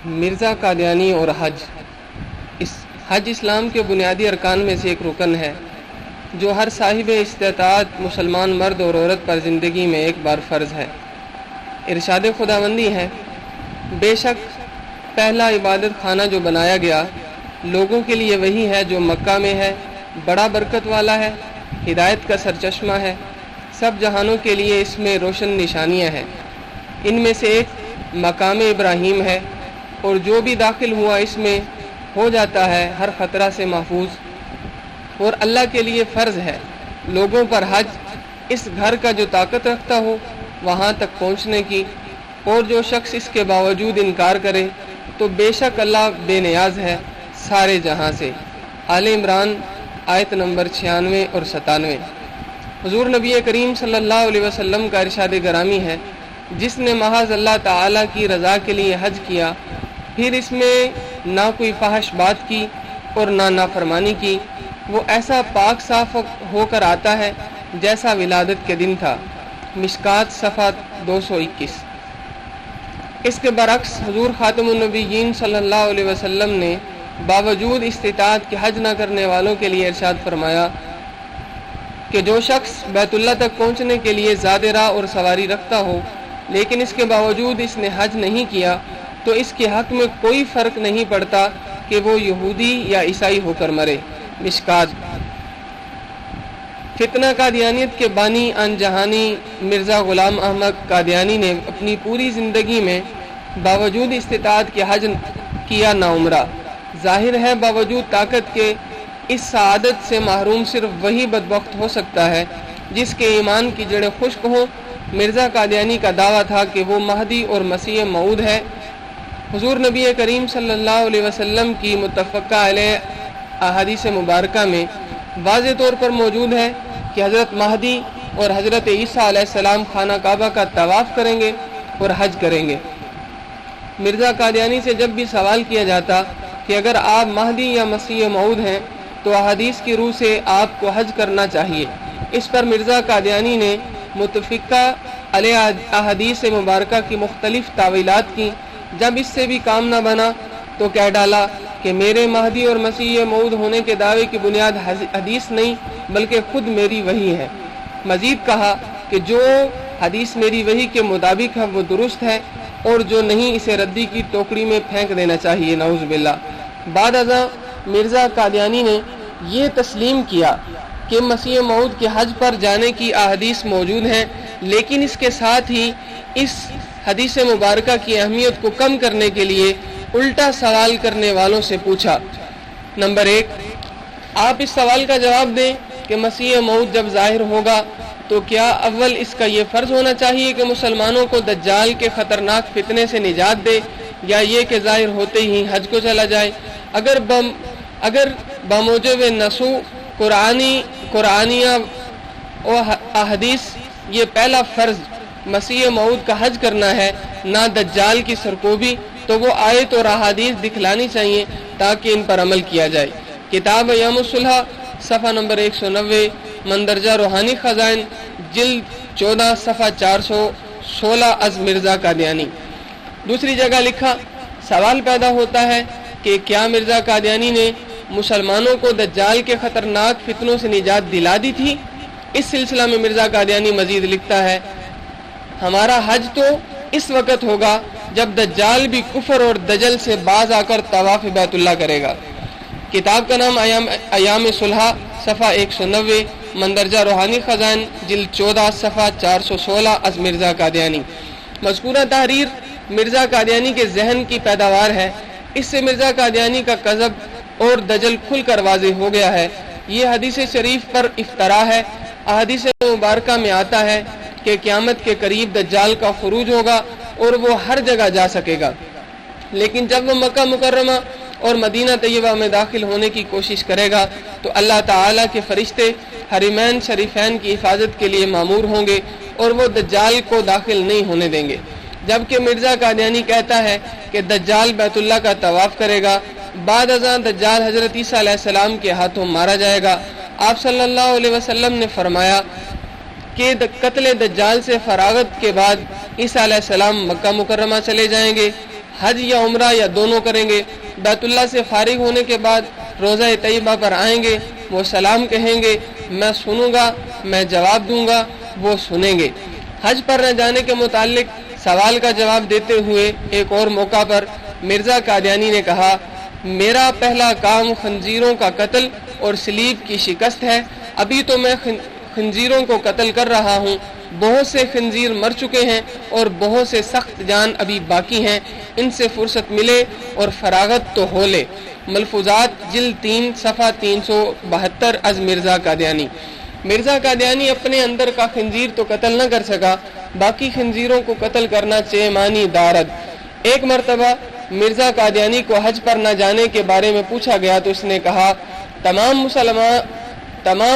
مرزا قادیانی اور حج حج اسلام کے بنیادی ارکان میں سے ایک رکن ہے جو ہر صاحب استطاعت مسلمان مرد اور عورت پر زندگی میں ایک بار فرض ہے۔ ارشاد خداوندی ہے، بے شک پہلا عبادت خانہ جو بنایا گیا لوگوں کے لیے وہی ہے جو مکہ میں ہے، بڑا برکت والا ہے، ہدایت کا سرچشمہ ہے، سب جہانوں کے لیے اس میں روشن نشانیاں ہیں۔ ان میں سے ایک مقام ابراہیم ہے، اور جو بھی داخل ہوا اس میں ہو جاتا ہے ہر خطرہ سے محفوظ، اور اللہ کے لیے فرض ہے لوگوں پر حج اس گھر کا جو طاقت رکھتا ہو وہاں تک پہنچنے کی، اور جو شخص اس کے باوجود انکار کرے تو بے شک اللہ بے نیاز ہے سارے جہاں سے۔ آل عمران آیت نمبر 96 اور 97۔ حضور نبی کریم صلی اللہ علیہ وسلم کا ارشاد گرامی ہے، جس نے محض اللہ تعالیٰ کی رضا کے لیے حج کیا، پھر اس میں نہ کوئی فحش بات کی اور نہ نافرمانی کی، وہ ایسا پاک صاف ہو کر آتا ہے جیسا ولادت کے دن تھا۔ مشکات صفحہ 221۔ اس کے برعکس حضور خاتم النبیین صلی اللہ علیہ وسلم نے باوجود استطاعت کے حج نہ کرنے والوں کے لیے ارشاد فرمایا کہ جو شخص بیت اللہ تک پہنچنے کے لیے زاد راہ اور سواری رکھتا ہو لیکن اس کے باوجود اس نے حج نہیں کیا تو اس کے حق میں کوئی فرق نہیں پڑتا کہ وہ یہودی یا عیسائی ہو کر مرے۔ مشکات۔ فتنہ قادیانیت کے بانی ان جہانی مرزا غلام احمد قادیانی نے اپنی پوری زندگی میں باوجود استطاعت کے حج کیا نہ عمرہ۔ ظاہر ہے باوجود طاقت کے اس سعادت سے محروم صرف وہی بدبخت ہو سکتا ہے جس کے ایمان کی جڑیں خشک ہوں۔ مرزا قادیانی کا دعویٰ تھا کہ وہ مہدی اور مسیح موعود ہے۔ حضور نبی کریم صلی اللہ علیہ وسلم کی متفقہ علیہ احادیث مبارکہ میں واضح طور پر موجود ہے کہ حضرت مہدی اور حضرت عیسیٰ علیہ السلام خانہ کعبہ کا طواف کریں گے اور حج کریں گے۔ مرزا قادیانی سے جب بھی سوال کیا جاتا کہ اگر آپ مہدی یا مسیح موعود ہیں تو احادیث کی روح سے آپ کو حج کرنا چاہیے۔ اس پر مرزا قادیانی نے متفقہ علیہ احادیث مبارکہ کی مختلف تعویلات کی۔ جب اس سے بھی کام نہ بنا تو کہہ ڈالا کہ میرے مہدی اور مسیح موعود ہونے کے دعوے کی بنیاد حدیث نہیں بلکہ خود میری وحی ہے۔ مزید کہا کہ جو حدیث میری وحی کے مطابق ہے وہ درست ہے، اور جو نہیں اسے ردی کی ٹوکری میں پھینک دینا چاہیے، نعوذ باللہ۔ بعد ازاں مرزا قادیانی نے یہ تسلیم کیا کہ مسیح موعود کے حج پر جانے کی احادیث موجود ہیں، لیکن اس کے ساتھ ہی اس حدیث مبارکہ کی اہمیت کو کم کرنے کے لیے الٹا سوال کرنے والوں سے پوچھا۔ نمبر 1، آپ اس سوال کا جواب دیں کہ مسیح موعود جب ظاہر ہوگا تو کیا اول اس کا یہ فرض ہونا چاہیے کہ مسلمانوں کو دجال کے خطرناک فتنے سے نجات دے، یا یہ کہ ظاہر ہوتے ہی حج کو چلا جائے؟ اگر بموجب نصوص قرآنیہ و احادیث یہ پہلا فرض مسیح موعود کا حج کرنا ہے، نہ دجال کی سرکوبی، تو وہ آیت اور احادیث دکھلانی چاہیے تاکہ ان پر عمل کیا جائے۔ کتاب ایام الصلح صفحہ نمبر 190، مندرجہ روحانی خزائن جلد 14 صفحہ 416 از مرزا قادیانی۔ دوسری جگہ لکھا، سوال پیدا ہوتا ہے کہ کیا مرزا قادیانی نے مسلمانوں کو دجال کے خطرناک فتنوں سے نجات دلا دی تھی؟ اس سلسلہ میں مرزا قادیانی مزید لکھتا ہے، ہمارا حج تو اس وقت ہوگا جب دجال بھی کفر اور دجل سے باز آ کر طواف بیت اللہ کرے گا۔ کتاب کا نام ایام صلح صفحہ 190، مندرجہ روحانی خزائن جلد 14 صفحہ 416 از مرزا قادیانی۔ مذکورہ تحریر مرزا قادیانی کے ذہن کی پیداوار ہے۔ اس سے مرزا قادیانی کا کذب اور دجل کھل کر واضح ہو گیا ہے۔ یہ حدیث شریف پر افطرا ہے۔ احادیث مبارکہ میں آتا ہے کہ قیامت کے قریب دجال کا خروج ہوگا اور وہ ہر جگہ جا سکے گا، لیکن جب وہ مکہ مکرمہ اور مدینہ طیبہ میں داخل ہونے کی کوشش کرے گا تو اللہ تعالیٰ کے فرشتے حرمین شریفین کی حفاظت کے لیے مامور ہوں گے اور وہ دجال کو داخل نہیں ہونے دیں گے۔ جبکہ مرزا قادیانی کہتا ہے کہ دجال بیت اللہ کا طواف کرے گا۔ بعد ازاں دجال حضرت عیسیٰ علیہ السلام کے ہاتھوں مارا جائے گا۔ آپ صلی اللہ علیہ وسلم نے فرمایا کہ قتل دجال سے فراغت کے بعد عیسیٰ علیہ السلام مکہ مکرمہ چلے جائیں گے۔ حج یا عمرہ یا دونوں کریں گے۔ بیت اللہ سے فارغ ہونے کے بعد روزہ طیبہ پر آئیں گے، وہ سلام کہیں گے، میں سنوں گا، میں جواب دوں گا، وہ سنیں گے۔ حج پر نہ جانے کے متعلق سوال کا جواب دیتے ہوئے ایک اور موقع پر مرزا قادیانی نے کہا، میرا پہلا کام خنزیروں کا قتل اور صلیب کی شکست ہے۔ ابھی تو میں خنزیروں کو قتل کر رہا ہوں، بہت سے خنزیر مر چکے ہیں اور بہت سے سخت جان ابھی باقی ہیں، ان سے فرصت ملے اور فراغت تو ہو لے۔ ملفوظات جلد 3 صفحہ 372 از مرزا قادیانی۔ مرزا قادیانی اپنے اندر کا خنزیر تو قتل نہ کر سکا، باقی خنزیروں کو قتل کرنا چیمانی دارد۔ ایک مرتبہ مرزا قادیانی کو حج پر نہ جانے کے بارے میں پوچھا گیا تو اس نے کہا، تمام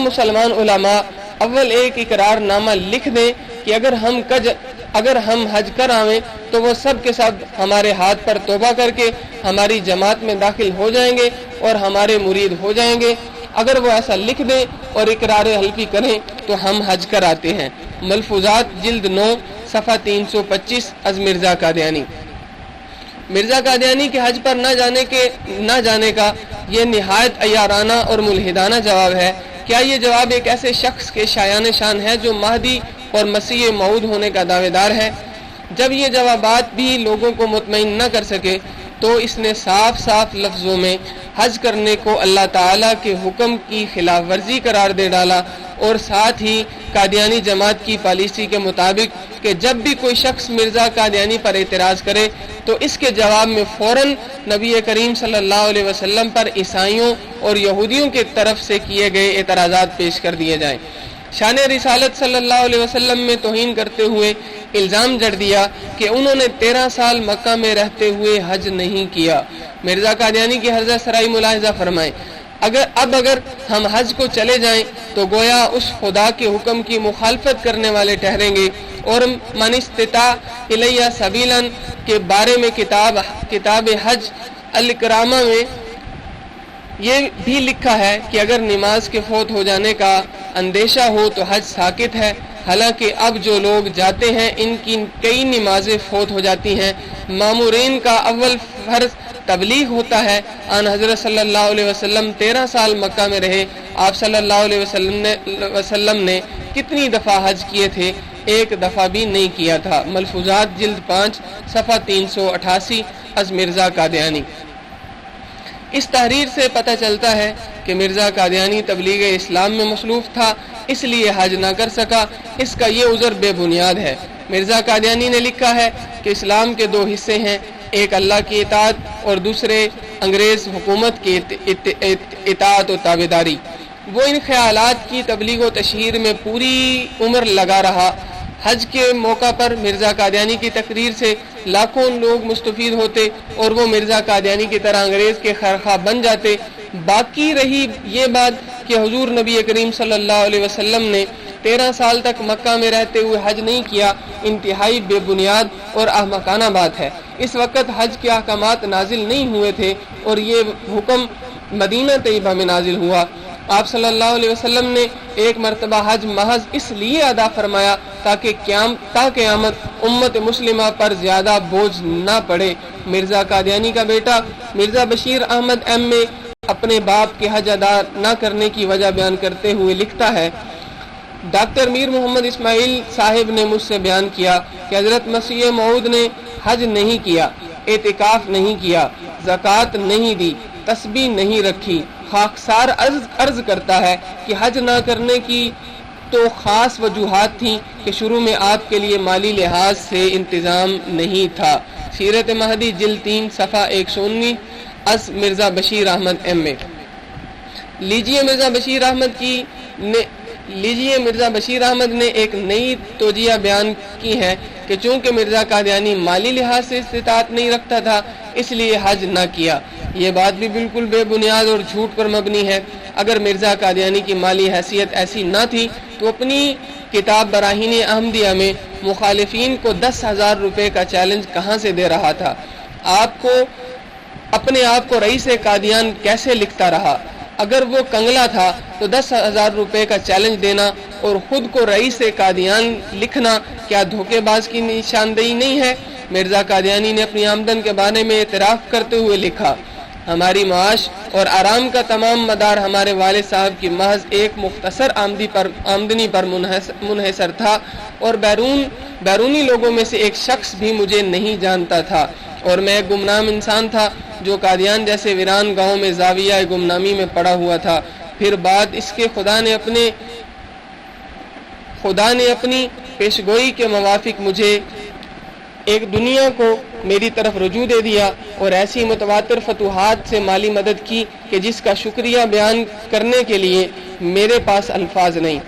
مسلمان علماء اول ایک اقرار نامہ لکھ دیں کہ اگر ہم حج کر آویں تو وہ سب کے سب ہمارے ہاتھ پر توبہ کر کے ہماری جماعت میں داخل ہو جائیں گے اور ہمارے مرید ہو جائیں گے۔ اگر وہ ایسا لکھ دیں اور اقرار حلفی کریں تو ہم حج کر آتے ہیں۔ ملفوظات جلد 9 صفحہ 325 از مرزا قادیانی۔ مرزا قادیانی کے حج پر نہ جانے کا یہ نہایت عیارانہ اور ملحدانہ جواب ہے۔ کیا یہ جواب ایک ایسے شخص کے شایان شان ہے جو مہدی اور مسیح موعود ہونے کا دعوے دار ہے؟ جب یہ جوابات بھی لوگوں کو مطمئن نہ کر سکے تو اس نے صاف لفظوں میں حج کرنے کو اللہ تعالیٰ کے حکم کی خلاف ورزی قرار دے ڈالا، اور ساتھ ہی قادیانی جماعت کی پالیسی کے مطابق کہ جب بھی کوئی شخص مرزا قادیانی پر اعتراض کرے تو اس کے جواب میں فوراً نبی کریم صلی اللہ علیہ وسلم پر عیسائیوں اور یہودیوں کی طرف سے کیے گئے اعتراضات پیش کر دیے جائیں۔ شان رسالت صلی اللہ علیہ وسلم میں توہین کرتے ہوئے الزام جڑ دیا کہ انہوں نے 13 سال مکہ میں رہتے ہوئے حج نہیں کیا۔ مرزا قادیانی کی حرزہ سرائی ملاحظہ فرمائیں، اگر ہم حج کو چلے جائیں تو گویا اس خدا کے حکم کی مخالفت کرنے والے ٹھہریں گے، اور من استطاع الیہ سبیلا کے بارے میں کتاب حج الکرامہ میں یہ بھی لکھا ہے کہ اگر نماز کے فوت ہو جانے کا اندیشہ ہو تو حج ساقط ہے۔ حالانکہ اب جو لوگ جاتے ہیں ان کی کئی نمازیں فوت ہو جاتی ہیں۔ مامورین کا اول فرض تبلیغ ہوتا ہے۔ آن حضرت صلی اللہ علیہ وسلم 13 سال مکہ میں رہے۔ آپ صلی اللہ علیہ وسلم نے کتنی دفعہ حج کیے تھے؟ ایک دفعہ بھی نہیں کیا تھا۔ ملفوظات جلد 5 صفحہ 388 از مرزا قادیانی۔ اس تحریر سے پتہ چلتا ہے کہ مرزا قادیانی تبلیغ اسلام میں مصروف تھا، اس لیے حج نہ کر سکا۔ اس کا یہ عذر بے بنیاد ہے۔ مرزا قادیانی نے لکھا ہے کہ اسلام کے 2 حصے ہیں، ایک اللہ کی اطاعت اور دوسرے انگریز حکومت کی اطاعت و تابعداری۔ وہ ان خیالات کی تبلیغ و تشہیر میں پوری عمر لگا رہا۔ حج کے موقع پر مرزا قادیانی کی تقریر سے لاکھوں لوگ مستفید ہوتے اور وہ مرزا قادیانی کی طرح انگریز کے خیرخواہ بن جاتے۔ باقی رہی یہ بات کہ حضور نبی کریم صلی اللہ علیہ وسلم نے 13 سال تک مکہ میں رہتے ہوئے حج نہیں کیا، انتہائی بے بنیاد اور احمقانہ بات ہے۔ اس وقت حج کے احکامات نازل نہیں ہوئے تھے اور یہ حکم مدینہ طیبہ میں نازل ہوا۔ آپ صلی اللہ علیہ وسلم نے ایک مرتبہ حج محض اس لیے ادا فرمایا تاکہ قیامت امت مسلمہ پر زیادہ بوجھ نہ پڑے۔ مرزا قادیانی کا بیٹا مرزا بشیر احمد ایم اے اپنے باپ کے حج ادا نہ کرنے کی وجہ بیان کرتے ہوئے لکھتا ہے، ڈاکٹر میر محمد اسماعیل صاحب نے مجھ سے بیان کیا کہ حضرت مسیح موعود نے حج نہیں کیا، اعتکاف نہیں کیا، زکوٰۃ نہیں دی، تسبیح نہیں رکھی۔ خاکسار عرض کرتا ہے کہ حج نہ کرنے کی تو خاص وجوہات تھیں کہ شروع میں آپ کے لیے مالی لحاظ سے انتظام نہیں تھا۔ سیرت مہدی جلد 3 صفحہ 119 از مرزا بشیر احمد ایم اے۔ لیجیے مرزا بشیر احمد نے ایک نئی توجیہ بیان کی ہے کہ چونکہ مرزا قادیانی مالی لحاظ سے استطاعت نہیں رکھتا تھا اس لیے حج نہ کیا۔ یہ بات بھی بالکل بے بنیاد اور جھوٹ پر مبنی ہے۔ اگر مرزا قادیانی کی مالی حیثیت ایسی نہ تھی تو اپنی کتاب براہین احمدیہ میں مخالفین کو 10,000 روپے کا چیلنج کہاں سے دے رہا تھا؟ اپنے آپ کو رئیس قادیان کیسے لکھتا رہا؟ اگر وہ کنگلا تھا تو 10,000 روپے کا چیلنج دینا اور خود کو رئیس قادیان لکھنا کیا دھوکے باز کی نشاندہی نہیں ہے؟ مرزا قادیانی نے اپنی آمدن کے بارے میں اعتراف کرتے ہوئے لکھا، ہماری معاش اور آرام کا تمام مدار ہمارے والد صاحب کی محض ایک مختصر آمدنی پر منحصر تھا، اور بیرونی لوگوں میں سے ایک شخص بھی مجھے نہیں جانتا تھا، اور میں ایک گمنام انسان تھا جو قادیان جیسے ویران گاؤں میں زاویہ گمنامی میں پڑا ہوا تھا۔ پھر بعد اس کے خدا نے اپنی پیشگوئی کے موافق مجھے ایک دنیا کو میری طرف رجوع دے دیا اور ایسی متواتر فتوحات سے مالی مدد کی کہ جس کا شکریہ بیان کرنے کے لیے میرے پاس الفاظ نہیں۔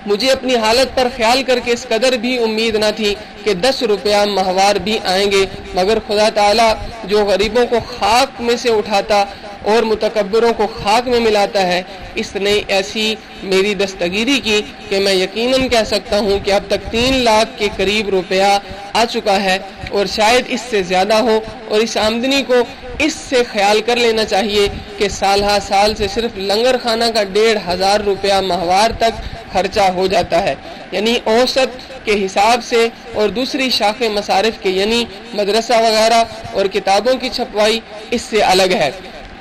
مجھے اپنی حالت پر خیال کر کے اس قدر بھی امید نہ تھی کہ 10 روپیہ ماہوار بھی آئیں گے، مگر خدا تعالیٰ جو غریبوں کو خاک میں سے اٹھاتا اور متکبروں کو خاک میں ملاتا ہے، اس نے ایسی میری دستگیری کی کہ میں یقیناً کہہ سکتا ہوں کہ اب تک 3 لاکھ کے قریب روپیہ آ چکا ہے، اور شاید اس سے زیادہ ہو، اور اس آمدنی کو اس سے خیال کر لینا چاہیے کہ سالہ سال سے صرف لنگر خانہ کا 1500 روپیہ ماہوار تک خرچہ ہو جاتا ہے، یعنی اوسط کے حساب سے، اور دوسری شاخ مصارف کے یعنی مدرسہ وغیرہ اور کتابوں کی چھپوائی اس سے الگ ہے۔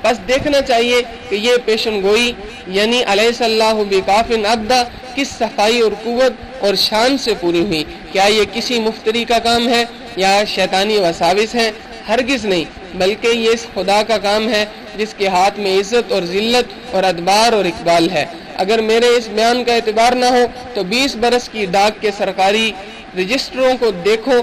بس دیکھنا چاہیے کہ یہ پیشن گوئی یعنی علیہ اللہ بکاف عبدہ کس صفائی اور قوت اور شان سے پوری ہوئی۔ کیا یہ کسی مفتری کا کام ہے یا شیطانی وساوس ہے؟ ہرگز نہیں، بلکہ یہ اس خدا کا کام ہے جس کے ہاتھ میں عزت اور ذلت اور ادبار اور اقبال ہے۔ اگر میرے اس بیان کا اعتبار نہ ہو تو 20 برس کی ڈاک کے سرکاری رجسٹروں کو دیکھو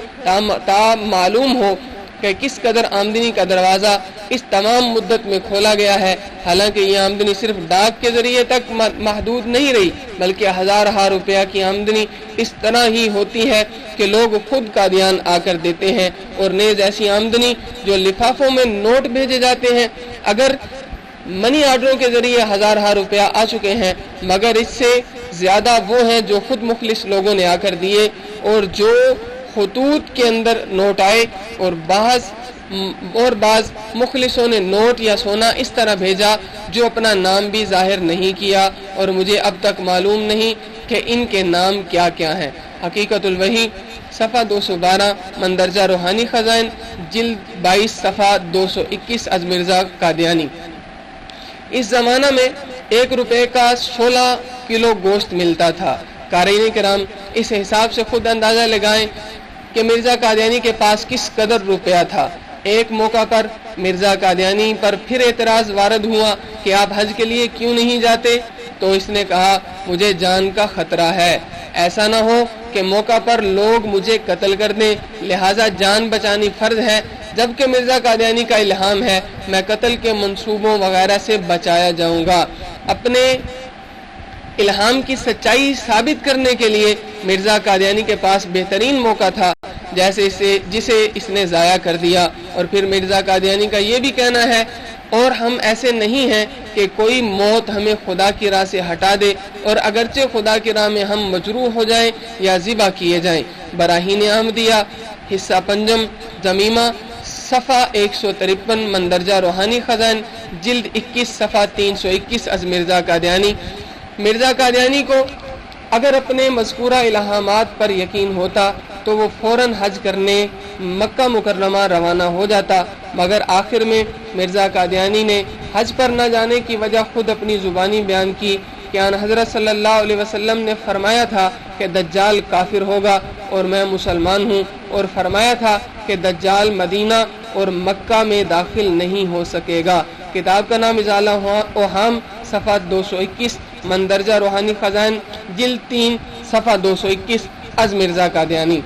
تا معلوم ہو کہ کس قدر آمدنی کا دروازہ اس تمام مدت میں کھولا گیا ہے۔ حالانکہ یہ آمدنی صرف ڈاک کے ذریعے تک محدود نہیں رہی، بلکہ ہزارہ روپیہ کی آمدنی اس طرح ہی ہوتی ہے کہ لوگ خود قادیان آ کر دیتے ہیں، اور نیز ایسی آمدنی جو لفافوں میں نوٹ بھیجے جاتے ہیں، اگر منی آرڈروں کے ذریعے ہزارہ روپیہ آ چکے ہیں، مگر اس سے زیادہ وہ ہیں جو خود مخلص لوگوں نے آ کر دیے، اور جو خطوط کے اندر نوٹ آئے، اور بعض مخلصوں نے نوٹ یا سونا اس طرح بھیجا جو اپنا نام بھی ظاہر نہیں کیا، اور مجھے اب تک معلوم نہیں کہ ان کے نام کیا کیا ہیں۔ حقیقت الوحی صفحہ 212 مندرجہ روحانی خزائن جلد 22 صفحہ 221 از مرزا قادیانی۔ اس زمانہ میں 1 روپے کا 16 کلو گوشت ملتا تھا۔ قارئین کرام اس حساب سے خود اندازہ لگائیں کہ مرزا قادیانی کے پاس کس قدر روپیہ تھا۔ ایک موقع پر مرزا قادیانی پر پھر اعتراض وارد ہوا کہ آپ حج کے لیے کیوں نہیں جاتے؟ تو اس نے کہا، مجھے جان کا خطرہ ہے، ایسا نہ ہو کہ موقع پر لوگ مجھے قتل کر دیں، لہٰذا جان بچانی فرض ہے، جبکہ مرزا قادیانی کا الہام ہے میں قتل کے منصوبوں وغیرہ سے بچایا جاؤں گا۔ اپنے الہام کی سچائی ثابت کرنے کے لیے مرزا قادیانی کے پاس بہترین موقع تھا جسے اس نے ضائع کر دیا۔ اور پھر مرزا قادیانی کا یہ بھی کہنا ہے، اور ہم ایسے نہیں ہیں کہ کوئی موت ہمیں خدا کی راہ سے ہٹا دے، اور اگرچہ خدا کی راہ میں ہم مجروح ہو جائیں یا ذبح کیے جائیں۔ براہین احمدیہ حصہ پنجم ضمیمہ صفحہ 153 مندرجہ روحانی خزائن جلد 21 صفحہ 321 از مرزا قادیانی۔ مرزا قادیانی کو اگر اپنے مذکورہ الہامات پر یقین ہوتا تو وہ فوراً حج کرنے مکہ مکرمہ روانہ ہو جاتا، مگر آخر میں مرزا قادیانی نے حج پر نہ جانے کی وجہ خود اپنی زبانی بیان کی کہ آن حضرت صلی اللہ علیہ وسلم نے فرمایا تھا کہ دجال کافر ہوگا اور میں مسلمان ہوں، اور فرمایا تھا کہ دجال مدینہ اور مکہ میں داخل نہیں ہو سکے گا۔ کتاب کا نام ازالہ اوہام صفحہ 221 مندرجہ روحانی خزائن جلد 3 صفحہ 221 از مرزا قادیانی۔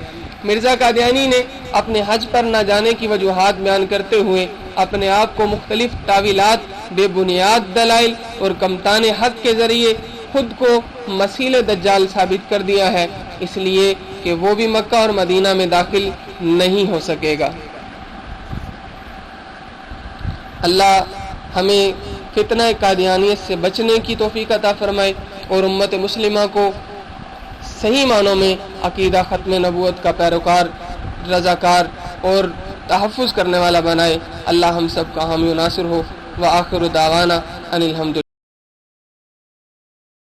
مرزا قادیانی نے اپنے حج پر نہ جانے کی وجوہات بیان کرتے ہوئے اپنے آپ کو مختلف تعویلات، بے بنیاد دلائل اور کمتان حق کے ذریعے خود کو مسیح دجال ثابت کر دیا ہے، اس لیے کہ وہ بھی مکہ اور مدینہ میں داخل نہیں ہو سکے گا۔ اللہ ہمیں فتنہ قادیانیت سے بچنے کی توفیق عطا فرمائے اور امت مسلمہ کو صحیح معنوں میں عقیدہ ختم نبوت کا پیروکار، رضاکار اور تحفظ کرنے والا بنائے۔ اللہ ہم سب کا حامی و ناصر ہو۔ وآخر دعوانا ان الحمد